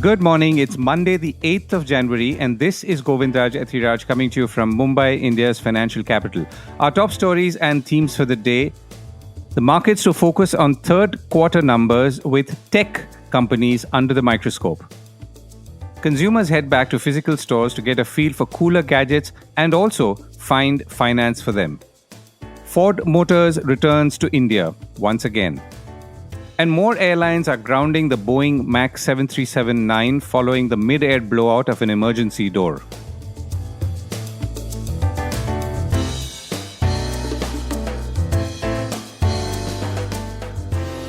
Good morning. It's Monday, the 8th of January, and this is Govindraj Ethiraj coming to you from Mumbai, India's financial capital. Our top stories and themes for the day: the markets to focus on third quarter numbers with tech companies under the microscope. Consumers head back to physical stores to get a feel for cooler gadgets and also find finance for them. Ford Motors returns to India once again. And more airlines are grounding the Boeing MAX 737-9 following the mid-air blowout of an emergency door.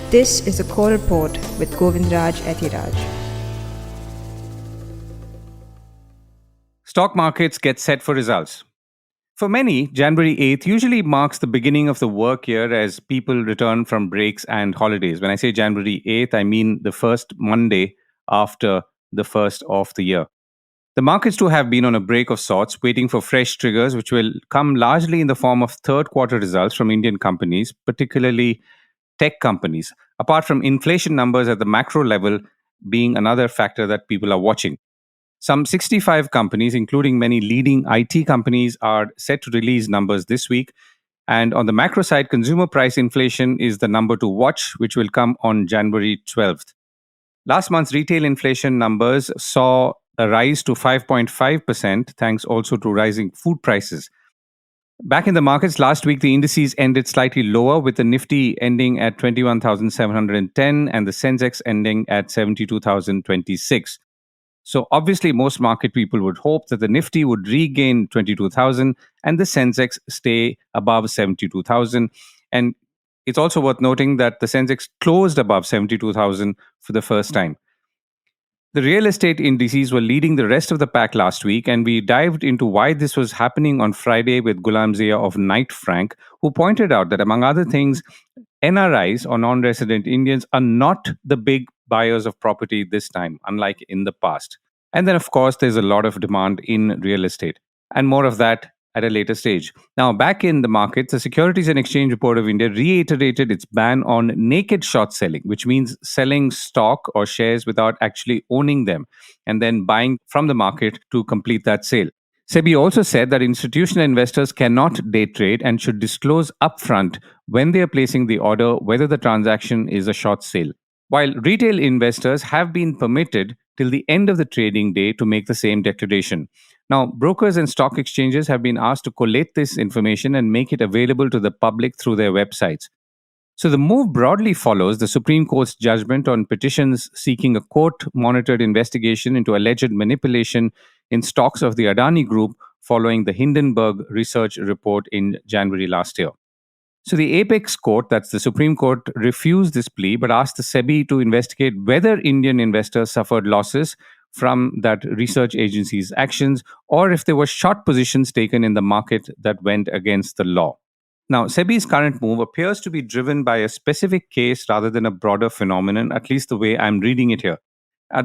This is a core report with Govindraj Ethiraj. Stock markets get set for results. For many, January 8th usually marks the beginning of the work year as people return from breaks and holidays. When I say January 8th, I mean the first Monday after the first of the year. The markets too have been on a break of sorts, waiting for fresh triggers, which will come largely in the form of third quarter results from Indian companies, particularly tech companies, apart from inflation numbers at the macro level being another factor that people are watching. Some 65 companies, including many leading IT companies, are set to release numbers this week. And on the macro side, consumer price inflation is the number to watch, which will come on January 12th. Last month's retail inflation numbers saw a rise to 5.5%, thanks also to rising food prices. Back in the markets last week, the indices ended slightly lower, with the Nifty ending at 21,710 and the Sensex ending at 72,026. So obviously, most market people would hope that the Nifty would regain 22,000 and the Sensex stay above 72,000. And it's also worth noting that the Sensex closed above 72,000 for the first time. The real estate indices were leading the rest of the pack last week, and we dived into why this was happening on Friday with Gulam Zia of Knight Frank, who pointed out that, among other things, NRIs or non-resident Indians are not the big buyers of property this time, unlike in the past. And then, of course, there's a lot of demand in real estate, and more of that at a later stage. Now, back in the markets, the Securities and Exchange Board of India reiterated its ban on naked short selling, which means selling stock or shares without actually owning them and then buying from the market to complete that sale. SEBI also said that institutional investors cannot day trade and should disclose upfront when they are placing the order whether the transaction is a short sale, while retail investors have been permitted till the end of the trading day to make the same declaration. Now, brokers and stock exchanges have been asked to collate this information and make it available to the public through their websites. So the move broadly follows the Supreme Court's judgment on petitions seeking a court-monitored investigation into alleged manipulation in stocks of the Adani Group following the Hindenburg research report in January last year. So the Apex Court, that's the Supreme Court, refused this plea but asked the SEBI to investigate whether Indian investors suffered losses from that research agency's actions or if there were short positions taken in the market that went against the law. Now, SEBI's current move appears to be driven by a specific case rather than a broader phenomenon, at least the way I'm reading it here.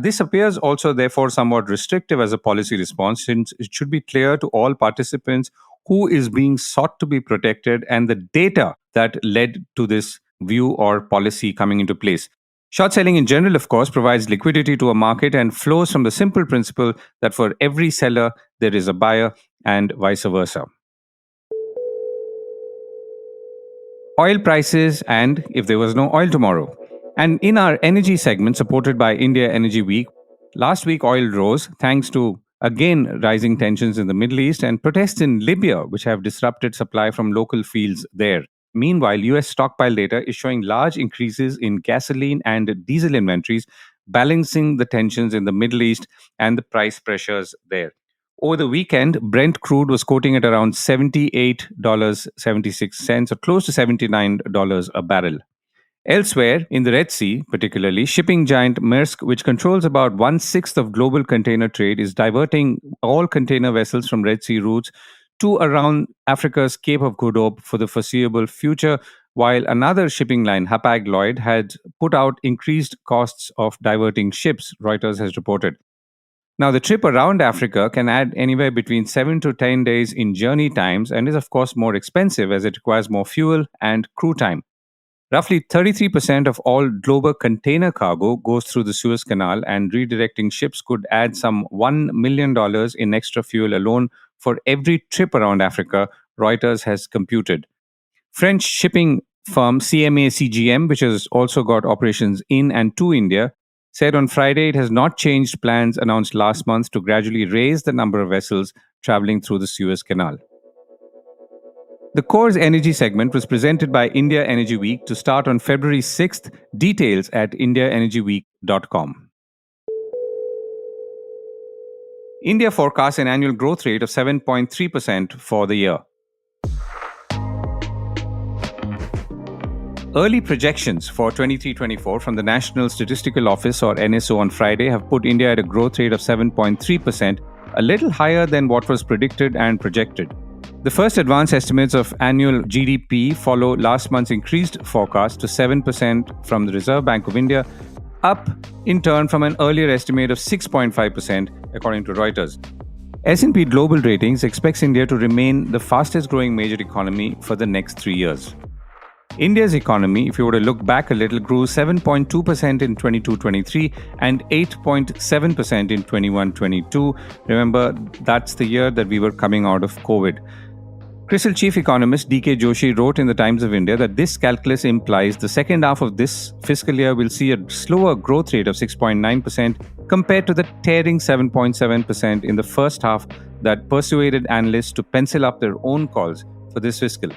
This appears also, therefore, somewhat restrictive as a policy response, since it should be clear to all participants who is being sought to be protected and the data that led to this view or policy coming into place. Short selling in general, of course, provides liquidity to a market and flows from the simple principle that for every seller, there is a buyer and vice versa. Oil prices and if there was no oil tomorrow. And in our energy segment supported by India Energy Week, last week oil rose thanks to again rising tensions in the Middle East and protests in Libya, which have disrupted supply from local fields there. Meanwhile, US stockpile data is showing large increases in gasoline and diesel inventories, balancing the tensions in the Middle East and the price pressures there. Over the weekend, Brent crude was quoting at around $78.76 or close to $79 a barrel. Elsewhere, in the Red Sea, particularly, shipping giant Maersk, which controls about 1/6 of global container trade, is diverting all container vessels from Red Sea routes to around Africa's Cape of Good Hope for the foreseeable future, while another shipping line, Hapag-Lloyd, had put out increased costs of diverting ships, Reuters has reported. Now, the trip around Africa can add anywhere between 7 to 10 days in journey times and is, of course, more expensive as it requires more fuel and crew time. Roughly 33% of all global container cargo goes through the Suez Canal, and redirecting ships could add some $1 million in extra fuel alone for every trip around Africa, Reuters has computed. French shipping firm CMA CGM, which has also got operations in and to India, said on Friday it has not changed plans announced last month to gradually raise the number of vessels traveling through the Suez Canal. The Core's energy segment was presented by India Energy Week to start on February 6th. Details at indiaenergyweek.com. India forecasts an annual growth rate of 7.3% for the year. Early projections for 23-24 from the National Statistical Office or NSO on Friday have put India at a growth rate of 7.3%, a little higher than what was predicted and projected. The first advance estimates of annual GDP follow last month's increased forecast to 7% from the Reserve Bank of India, up in turn from an earlier estimate of 6.5%, according to Reuters. S&P Global Ratings expects India to remain the fastest growing major economy for the next 3 years. India's economy, if you were to look back a little, grew 7.2% in 22-23 and 8.7% in 21-22. Remember, that's the year that we were coming out of COVID. CRISIL chief economist D.K. Joshi wrote in the Times of India that this calculus implies the second half of this fiscal year will see a slower growth rate of 6.9% compared to the tearing 7.7% in the first half that persuaded analysts to pencil up their own calls for this fiscal.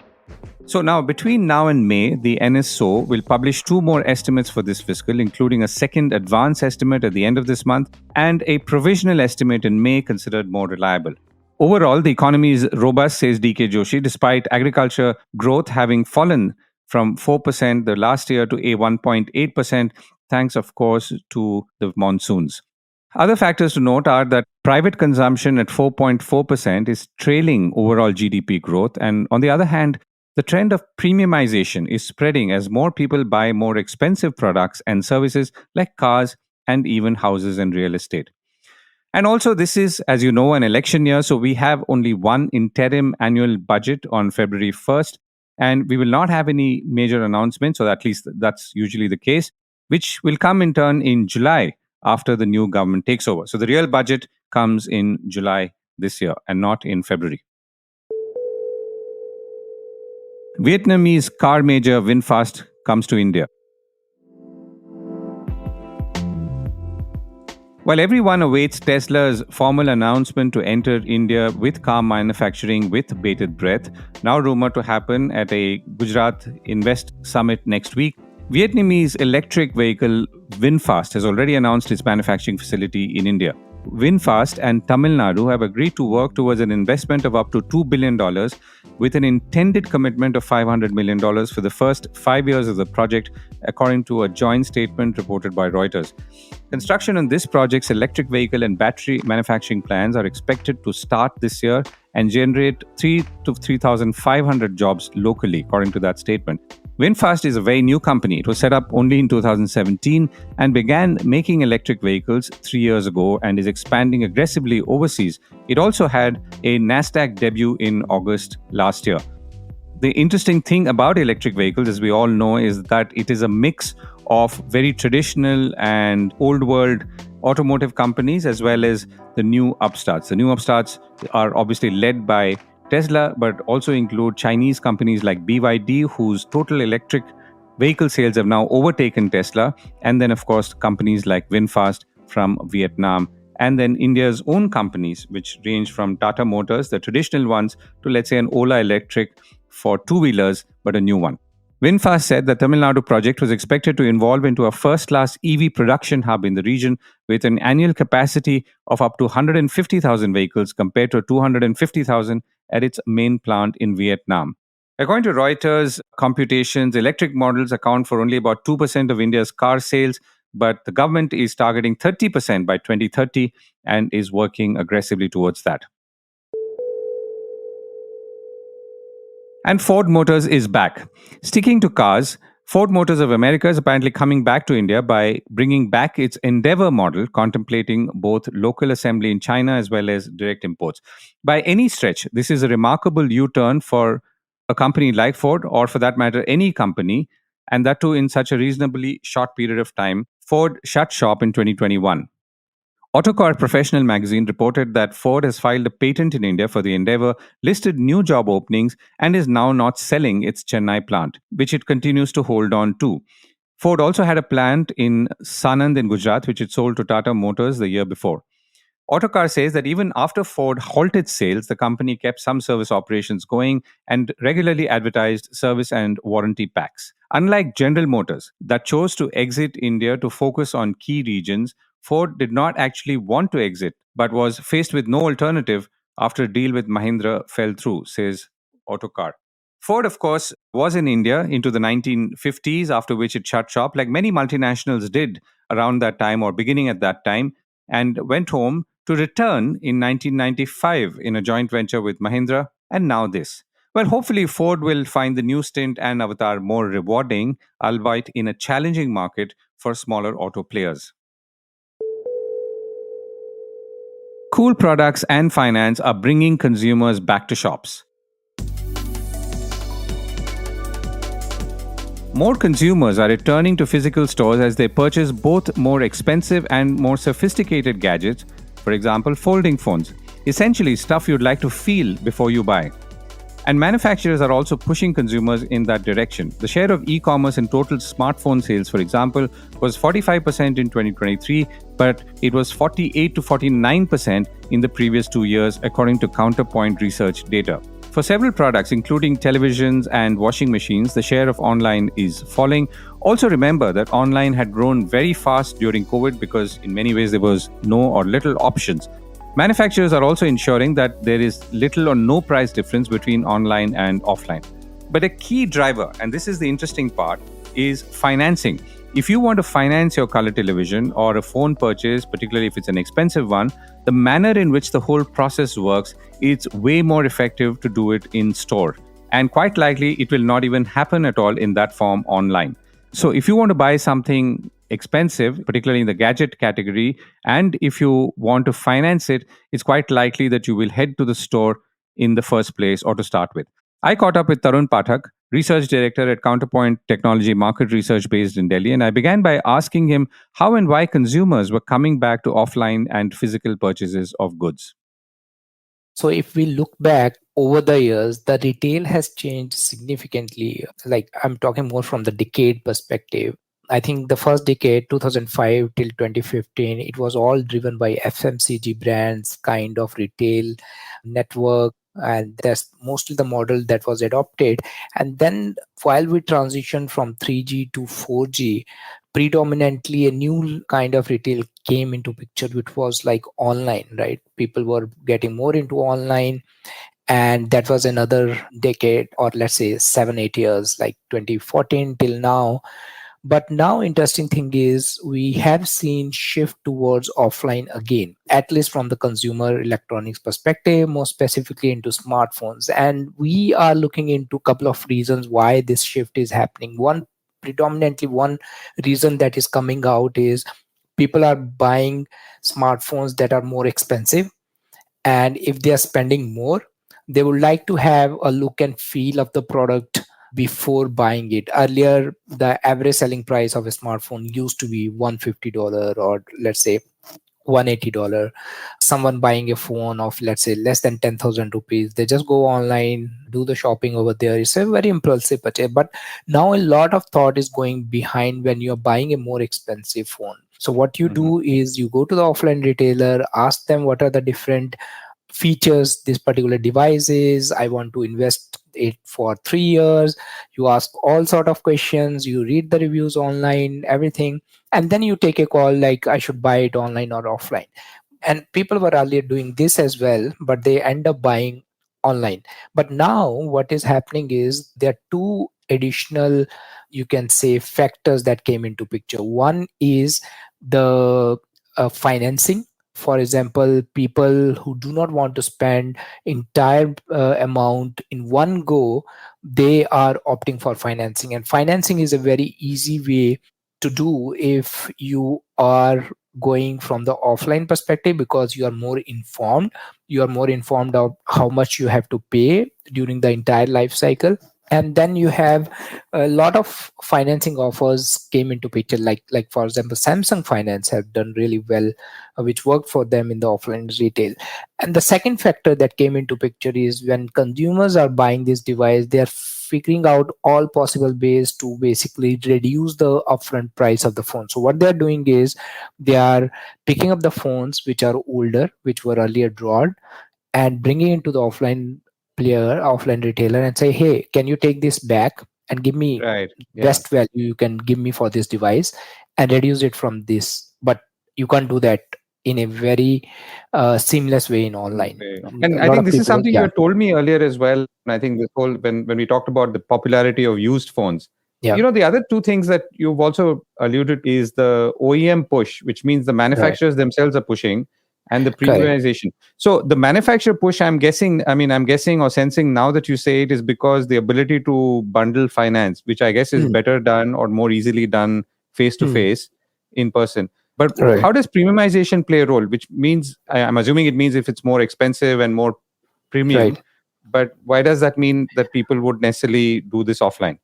So now, between now and May, the NSO will publish 2 more estimates for this fiscal, including a second advance estimate at the end of this month and a provisional estimate in May considered more reliable. Overall, the economy is robust, says D.K. Joshi, despite agriculture growth having fallen from 4% the last year to a 1.8%, thanks, of course, to the monsoons. Other factors to note are that private consumption at 4.4% is trailing overall GDP growth, and on the other hand, the trend of premiumization is spreading as more people buy more expensive products and services like cars and even houses and real estate. And also, this is, as you know, an election year, so we have only one interim annual budget on February 1st, and we will not have any major announcements, or at least that's usually the case, which will come in turn in July after the new government takes over. So the real budget comes in July this year and not in February. Vietnamese car major VinFast comes to India. While everyone awaits Tesla's formal announcement to enter India with car manufacturing with bated breath, now rumored to happen at a Gujarat Invest Summit next week, Vietnamese electric vehicle VinFast has already announced its manufacturing facility in India. VinFast and Tamil Nadu have agreed to work towards an investment of up to $2 billion with an intended commitment of $500 million for the first 5 years of the project, according to a joint statement reported by Reuters. Construction on this project's electric vehicle and battery manufacturing plans are expected to start this year and generate 3,000 to 3,500 jobs locally, according to that statement. VinFast is a very new company. It was set up only in 2017 and began making electric vehicles 3 years ago and is expanding aggressively overseas. It also had a NASDAQ debut in August last year. The interesting thing about electric vehicles, as we all know, is that it is a mix of very traditional and old world automotive companies as well as the new upstarts. The new upstarts are obviously led by Tesla, but also include Chinese companies like BYD, whose total electric vehicle sales have now overtaken Tesla. And then, of course, companies like VinFast from Vietnam. And then India's own companies, which range from Tata Motors, the traditional ones, to, let's say, an Ola Electric for two-wheelers, but a new one. VinFast said the Tamil Nadu project was expected to evolve into a first-class EV production hub in the region with an annual capacity of up to 150,000 vehicles compared to 250,000 at its main plant in Vietnam. According to Reuters computations, electric models account for only about 2% of India's car sales, but the government is targeting 30% by 2030 and is working aggressively towards that. And Ford Motors is back. Sticking to cars, Ford Motors of America is apparently coming back to India by bringing back its Endeavour model, contemplating both local assembly in China as well as direct imports. By any stretch, this is a remarkable U-turn for a company like Ford, or for that matter, any company, and that too in such a reasonably short period of time, Ford shut shop in 2021. Autocar Professional magazine reported that Ford has filed a patent in India for the endeavor, listed new job openings, and is now not selling its Chennai plant, which it continues to hold on to. Ford also had a plant in Sanand in Gujarat, which it sold to Tata Motors the year before. Autocar says that even after Ford halted sales, the company kept some service operations going and regularly advertised service and warranty packs. Unlike General Motors, that chose to exit India to focus on key regions, Ford did not actually want to exit, but was faced with no alternative after a deal with Mahindra fell through, says Autocar. Ford, of course, was in India into the 1950s, after which it shut shop, like many multinationals did around that time or beginning at that time, and went home to return in 1995 in a joint venture with Mahindra, and now this. Well, hopefully, Ford will find the new stint and avatar more rewarding, albeit in a challenging market for smaller auto players. Cool products and finance are bringing consumers back to shops. More consumers are returning to physical stores as they purchase both more expensive and more sophisticated gadgets, for example, folding phones, essentially stuff you'd like to feel before you buy. And manufacturers are also pushing consumers in that direction. The share of e commerce in total smartphone sales, for example, was 45% in 2023, but it was 48 to 49% in the previous 2 years, according to Counterpoint research data. For several products, including televisions and washing machines, the share of online is falling. Also, remember that online had grown very fast during COVID because, in many ways, there was no or little options. Manufacturers are also ensuring that there is little or no price difference between online and offline. But a key driver, and this is the interesting part, is financing. If you want to finance your color television or a phone purchase, particularly if it's an expensive one, the manner in which the whole process works, it's way more effective to do it in store. And quite likely, it will not even happen at all in that form online. So if you want to buy something expensive, particularly in the gadget category, and if you want to finance it, it's quite likely that you will head to the store in the first place or to start with. I caught up with Tarun Pathak, research director at Counterpoint Technology Market Research based in Delhi, and I began by asking him how and why consumers were coming back to offline and physical purchases of goods. So if we look back over the years, the retail has changed significantly. Like I'm talking more from the decade perspective. I think the first decade, 2005 till 2015, it was all driven by FMCG brands, kind of retail network. And that's mostly the model that was adopted. And then while we transitioned from 3G to 4G, predominantly a new kind of retail came into picture, which was like online, right? People were getting more into online, and that was another decade, or let's say 7 8 years, like 2014 till now. But now interesting thing is we have seen shift towards offline again, at least from the consumer electronics perspective, more specifically into smartphones. And we are looking into a couple of reasons why this shift is happening. Predominantly one reason that is coming out is people are buying smartphones that are more expensive, and if they are spending more, they would like to have a look and feel of the product before buying it. Earlier, the average selling price of a smartphone used to be $150, or let's say $180. Someone buying a phone of, let's say, less than 10,000 rupees, they just go online, do the shopping over there. It's a very impulsive purchase. But now a lot of thought is going behind when you're buying a more expensive phone. So what you do is you go to the offline retailer, ask them what are the different features this particular device is. I want to invest it for 3 years. You ask all sort of questions, you read the reviews online, everything, and then you take a call like I should buy it online or offline. And people were earlier doing this as well, but they end up buying online. But now what is happening is there are two additional, you can say, factors that came into picture. One is the financing. For example, people who do not want to spend entire amount in one go, they are opting for financing. And financing is a very easy way to do if you are going from the offline perspective, because you are more informed. You are more informed of how much you have to pay during the entire life cycle. And then you have a lot of financing offers came into picture, like for example Samsung Finance have done really well, which worked for them in the offline retail. And the second factor that came into picture is when consumers are buying this device, they are figuring out all possible ways to basically reduce the upfront price of the phone. So what they are doing is they are picking up the phones which are older, which were earlier drawn, and bringing it to the offline retailer and say, hey, can you take this back and give me Right. Yeah. best value you can give me for this device and reduce it from this. But you can't do that in a very seamless way in online. Okay. A And I lot think of this is people, something you yeah, had told me earlier as well. And I think this whole when we talked about the popularity of used phones. yeah, The other two things that you've also alluded is the OEM push, which means the right, manufacturers themselves are pushing, and the correct. premiumization. So the manufacturer push, I'm guessing or sensing now that you say it, is because the ability to bundle finance, which I guess is Hmm. better done or more easily done face to Hmm. face in person. But Right, how does premiumization play a role? Which means I'm assuming it means if it's more expensive and more premium. right. But why does that mean that people would necessarily do this offline?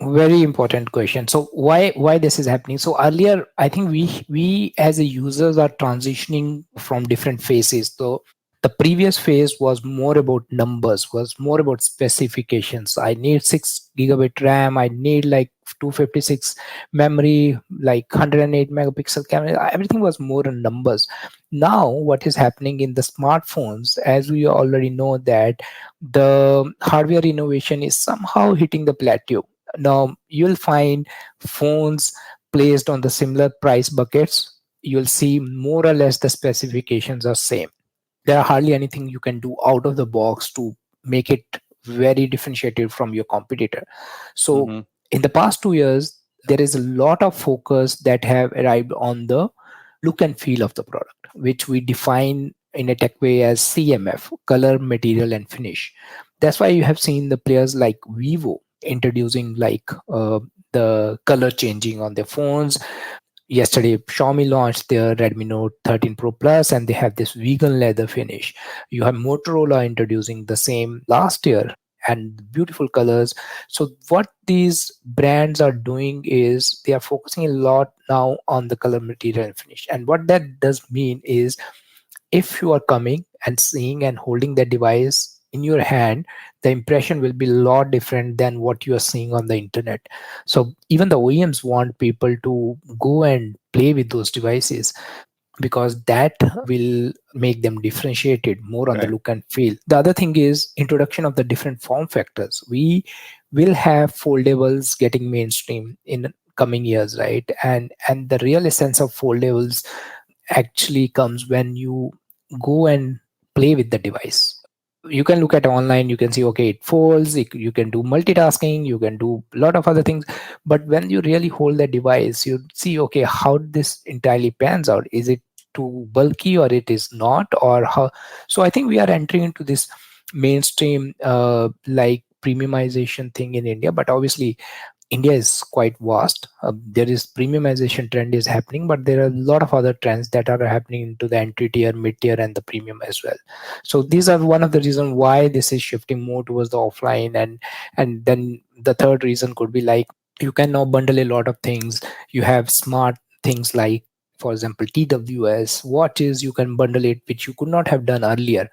Very important question. So why this is happening? So earlier, I think we as a users are transitioning from different phases. So the previous phase was more about numbers, was more about specifications. I need 6 gigabit RAM. I need like 256 memory, like 108 megapixel camera. Everything was more on numbers. Now, what is happening in the smartphones, as we already know that the hardware innovation is somehow hitting the plateau. Now you'll find phones placed on the similar price buckets. You'll see more or less the specifications are same. There are hardly anything you can do out of the box to make it very differentiated from your competitor. So Hmm. in the past 2 years, there is a lot of focus that have arrived on the look and feel of the product, which we define in a tech way as CMF, color, material, and finish. That's why you have seen the players like Vivo introducing the color changing on their phones. Yesterday, Xiaomi launched their Redmi Note 13 Pro Plus, and they have this vegan leather finish. You have Motorola introducing the same last year and beautiful colors. So, what these brands are doing is they are focusing a lot now on the color, material, and finish. And what that does mean is if you are coming and seeing and holding that device in your hand, the impression will be a lot different than what you are seeing on the internet. So even the OEMs want people to go and play with those devices, because that will make them differentiated more on the Right. look and feel. The other thing is introduction of the different form factors. We will have foldables getting mainstream in coming years, right? And the real essence of foldables actually comes when you go and play with the device. You can look at online, you can see, okay, it folds, you can do multitasking, you can do a lot of other things. But when you really hold the device, you see, okay, how this entirely pans out. Is it too bulky or it is not, or how? So I think we are entering into this mainstream like premiumization thing in India. But obviously India is quite vast. There is premiumization trend is happening, but there are a lot of other trends that are happening into the entry tier, mid tier, and the premium as well. So these are one of the reasons why this is shifting more towards the offline. And then the third reason could be like you can now bundle a lot of things. You have smart things like, for example, TWS watches. You can bundle it, which you could not have done earlier.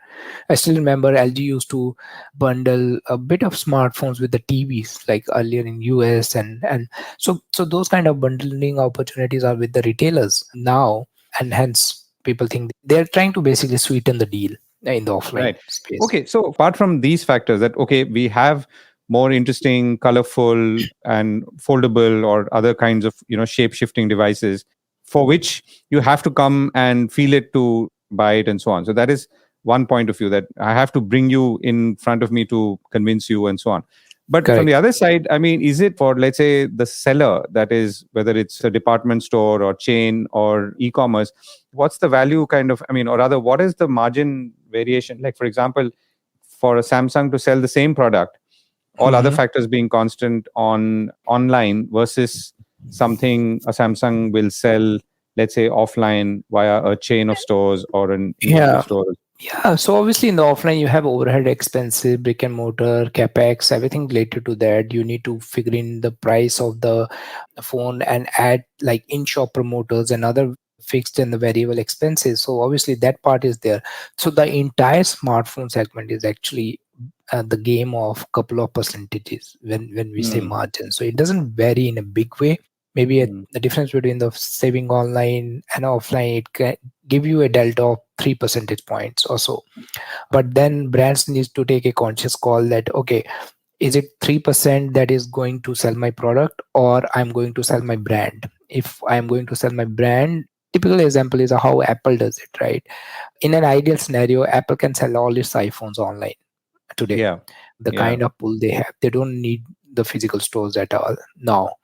I still remember LG used to bundle a bit of smartphones with the TVs like earlier in US, and so those kind of bundling opportunities are with the retailers now, and hence people think they're trying to basically sweeten the deal in the offline Right. space. Okay. So apart from these factors, that okay, we have more interesting, colorful, and foldable or other kinds of shape shifting devices for which you have to come and feel it to buy it and so on. So that is one point of view that I have to bring you in front of me to convince you and so on. But from the Correct. other side, I mean, is it for, let's say, the seller, that is, whether it's a department store or chain or e commerce, what's the value kind of, I mean, or rather, what is the margin variation? Like, for example, for a Samsung to sell the same product, all other Mhm. factors being constant on online versus something a Samsung will sell, let's say, offline via a chain of stores or an individual Yeah. store. Yeah, so obviously in the offline you have overhead expenses, brick and mortar, capex, everything related to that. You need to figure in the price of the phone and add like in-shop promoters and other fixed and the variable expenses. So obviously that part is there. So the entire smartphone segment is actually the game of couple of percentages when we say Mm, margin. So it doesn't vary in a big way. Maybe mm, the difference between the saving online and offline, it can give you a delta of 3 percentage points or so. But then brands need to take a conscious call that, okay, is it 3% that is going to sell my product, or I'm going to sell my brand? If I'm going to sell my brand, typical example is how Apple does it, right? In an ideal scenario, Apple can sell all its iPhones online today. yeah, The yeah, kind of pull they have, they don't need the physical stores at all now.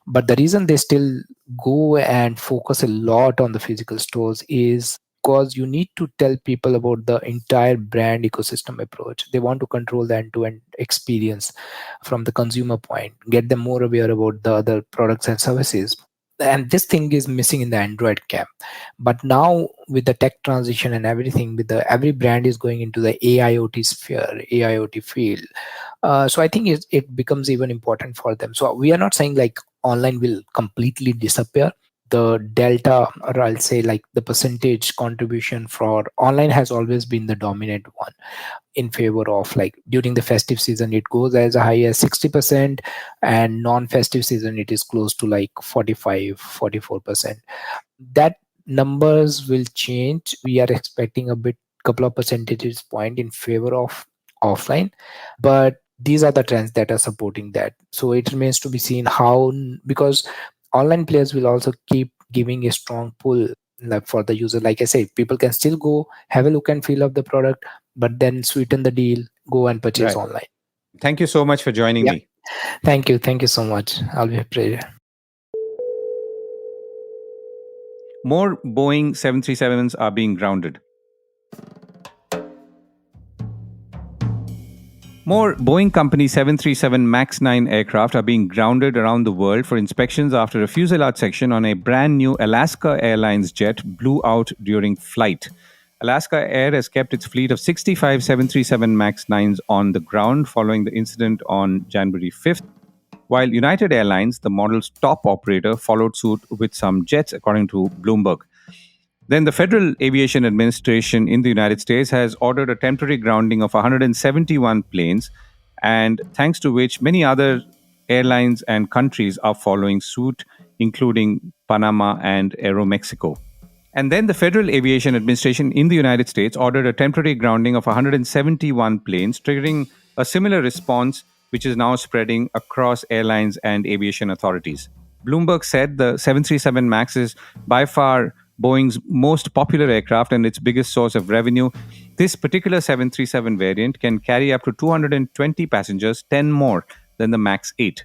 But the reason they still go and focus a lot on the physical stores is because you need to tell people about the entire brand ecosystem approach. They want to control the end-to-end experience from the consumer point, get them more aware about the other products and services. And this thing is missing in the Android camp. But now with the tech transition and everything, with the every brand is going into the AIoT sphere, AIoT field. So I think it becomes even important for them. So we are not saying like online will completely disappear. The delta, or I'll say like the percentage contribution for online has always been the dominant one in favor of, like during the festive season it goes as high as 60%, and non-festive season it is close to like 45-44%. That numbers will change. We are expecting a bit, couple of percentages point in favor of offline, but these are the trends that are supporting that. So it remains to be seen how, because online players will also keep giving a strong pull, like for the user. Like I say, people can still go have a look and feel of the product, but then sweeten the deal, go and purchase right. online. Thank you so much for joining Yeah, me. thank you so much. I'll be a pleasure. More Boeing 737s are being grounded. More Boeing Company 737 MAX 9 aircraft are being grounded around the world for inspections after a fuselage section on a brand new Alaska Airlines jet blew out during flight. Alaska Air has kept its fleet of 65 737 MAX 9s on the ground following the incident on January 5th, while United Airlines, the model's top operator, followed suit with some jets, according to Bloomberg. Then the Federal Aviation Administration in the United States has ordered a temporary grounding of 171 planes, and thanks to which many other airlines and countries are following suit, including Panama and Aeromexico. And then the Federal Aviation Administration in the United States ordered a temporary grounding of 171 planes, triggering a similar response, which is now spreading across airlines and aviation authorities. Bloomberg said the 737 MAX is by far Boeing's most popular aircraft and its biggest source of revenue. This particular 737 variant can carry up to 220 passengers, 10 more than the MAX 8.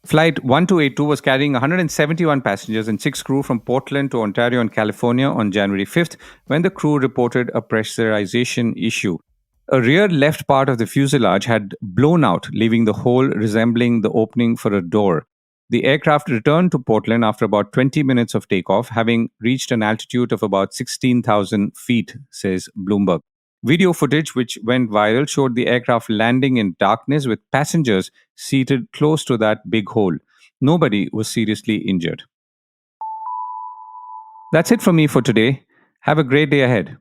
Flight 1282 was carrying 171 passengers and 6 crew from Portland to Ontario and California on January 5th when the crew reported a pressurization issue. A rear left part of the fuselage had blown out, leaving the hole resembling the opening for a door. The aircraft returned to Portland after about 20 minutes of takeoff, having reached an altitude of about 16,000 feet, says Bloomberg. Video footage, which went viral, showed the aircraft landing in darkness with passengers seated close to that big hole. Nobody was seriously injured. That's it from me for today. Have a great day ahead.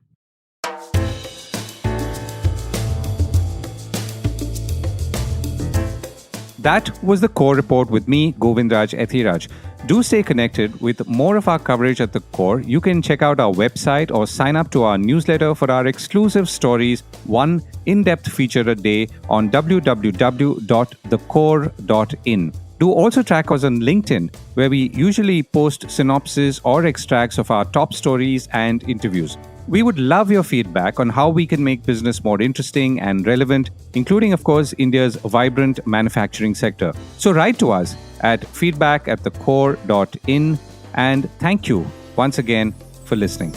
That was the Core Report with me, Govindraj Ethiraj. Do stay connected with more of our coverage at the Core. You can check out our website or sign up to our newsletter for our exclusive stories, one in-depth feature a day on www.thecore.in. Do also track us on LinkedIn, where we usually post synopses or extracts of our top stories and interviews. We would love your feedback on how we can make business more interesting and relevant, including, of course, India's vibrant manufacturing sector. So write to us at feedback@thecore.in, and thank you once again for listening.